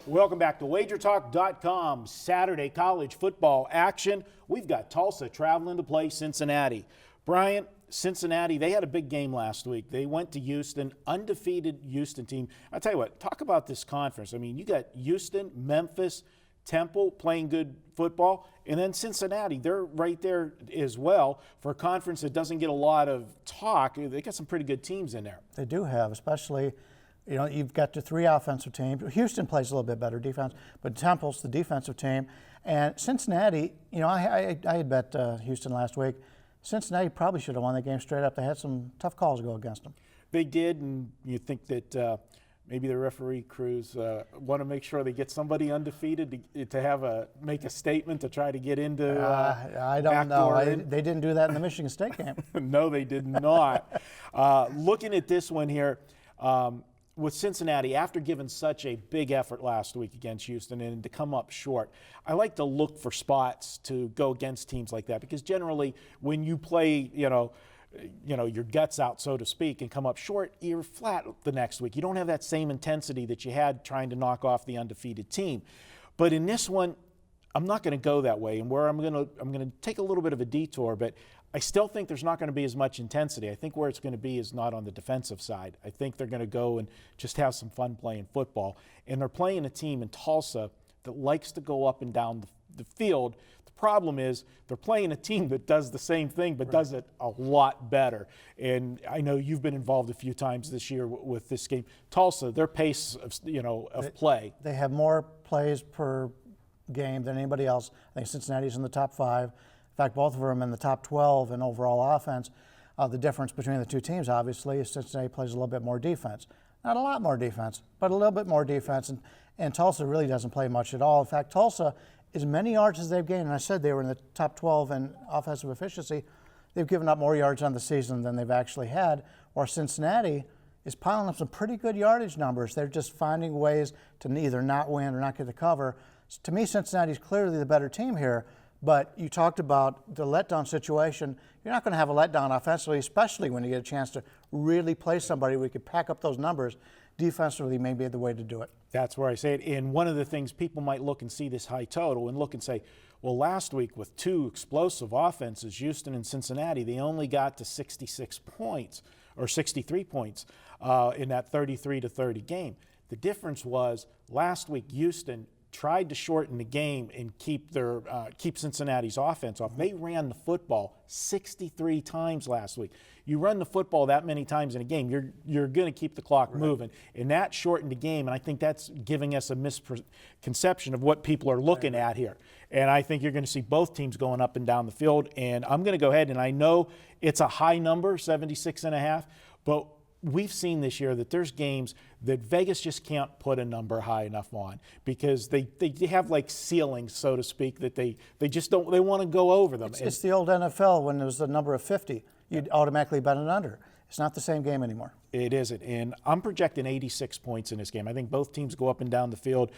Welcome back to WagerTalk.com. Saturday college football action. We've got Tulsa traveling to play Cincinnati. Brian, Cincinnati, they had a big game last week. They went to Houston, undefeated Houston team. I'll tell you what, talk about this conference. I mean, you got Houston, Memphis, Temple playing good football, and then Cincinnati. They're right there as well for a conference that doesn't get a lot of talk. They got some pretty good teams in there. They do have, especially, you know, you've got the three offensive teams. Houston plays a little bit better defense, but Temple's the defensive team. And Cincinnati, you know, I had bet Houston last week. Cincinnati probably should have won that game straight up. They had some tough calls go against them. They did, and you think that maybe the referee crews want to make sure they get somebody undefeated to make a statement to try to get into I don't know. They didn't do that in the Michigan State game. No, they did not. Looking at this one here, with Cincinnati, after giving such a big effort last week against Houston and to come up short, I like to look for spots to go against teams like that, because generally when you play, you know, your guts out, so to speak, and come up short, you're flat the next week. You don't have that same intensity that you had trying to knock off the undefeated team. But in this one, I'm not going to go that way, and where I'm going to take a little bit of a detour, but I still think there's not going to be as much intensity. I think where it's going to be is not on the defensive side. I think they're going to go and just have some fun playing football. And they're playing a team in Tulsa that likes to go up and down the field. The problem is they're playing a team that does the same thing but does it a lot better. And I know you've been involved a few times this year with this game. Tulsa, their pace of play. They have more plays per game than anybody else. I think Cincinnati's in the top 5. In fact, both of them in the top 12 in overall offense. The difference between the two teams, obviously, is Cincinnati plays a little bit more defense. Not a lot more defense, but a little bit more defense. And Tulsa really doesn't play much at all. In fact, Tulsa, as many yards as they've gained, and I said they were in the top 12 in offensive efficiency, they've given up more yards on the season than they've actually had. Or Cincinnati is piling up some pretty good yardage numbers. They're just finding ways to either not win or not get the cover. To me, Cincinnati's clearly the better team here. But you talked about the letdown situation. You're not going to have a letdown offensively, especially when you get a chance to really play somebody where you could pack up those numbers. Defensively may be the way to do it. That's where I say it. And one of the things people might look and see this high total and look and say, well, last week with two explosive offenses, Houston and Cincinnati, they only got to 66 points or 63 points in that 33-30 game. The difference was last week Houston tried to shorten the game and keep Cincinnati's offense off. They ran the football 63 times last week. You run the football that many times in a game, you're going to keep the clock moving, and that shortened the game. And I think that's giving us a misconception of what people are looking at here. And I think you're going to see both teams going up and down the field. And I'm going to go ahead, and I know it's a high number, 76.5, but we've seen this year that there's games that Vegas just can't put a number high enough on, because they have like ceilings, so to speak, that they just don't, they want to go over them. It's the old NFL when there was the number of 50. You'd automatically bet an under. It's not the same game anymore. It isn't. And I'm projecting 86 points in this game. I think both teams go up and down the field.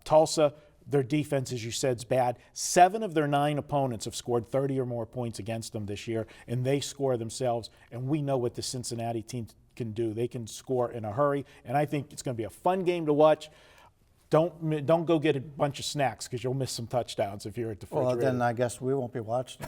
Tulsa, their defense, as you said, is bad. 7 of their 9 opponents have scored 30 or more points against them this year, and they score themselves. And we know what the Cincinnati team can do. They can score in a hurry, and I think it's going to be a fun game to watch. Don't go get a bunch of snacks, because you'll miss some touchdowns if you're at the refrigerator. Well, then I guess we won't be watching.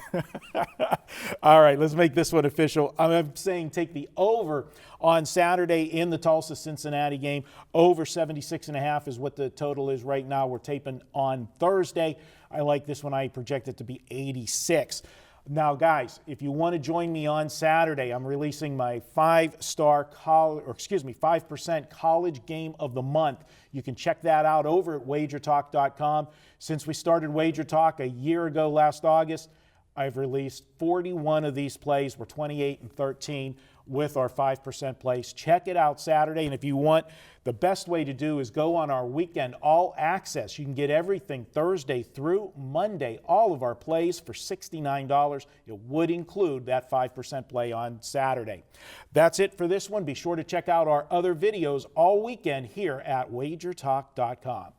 All right, let's make this one official. I'm saying take the over on Saturday in the Tulsa-Cincinnati game. Over 76.5 is what the total is right now. We're taping on Thursday. I like this one. I project it to be 86. Now, guys, if you want to join me on Saturday, I'm releasing my 5% college game of the month. You can check that out over at WagerTalk.com. Since we started Wager Talk a year ago last August, I've released 41 of these plays. We're 28 and 13 with our 5% plays. Check it out Saturday. And if you want, the best way to do is go on our weekend all access. You can get everything Thursday through Monday, all of our plays for $69. It would include that 5% play on Saturday. That's it for this one. Be sure to check out our other videos all weekend here at WagerTalk.com.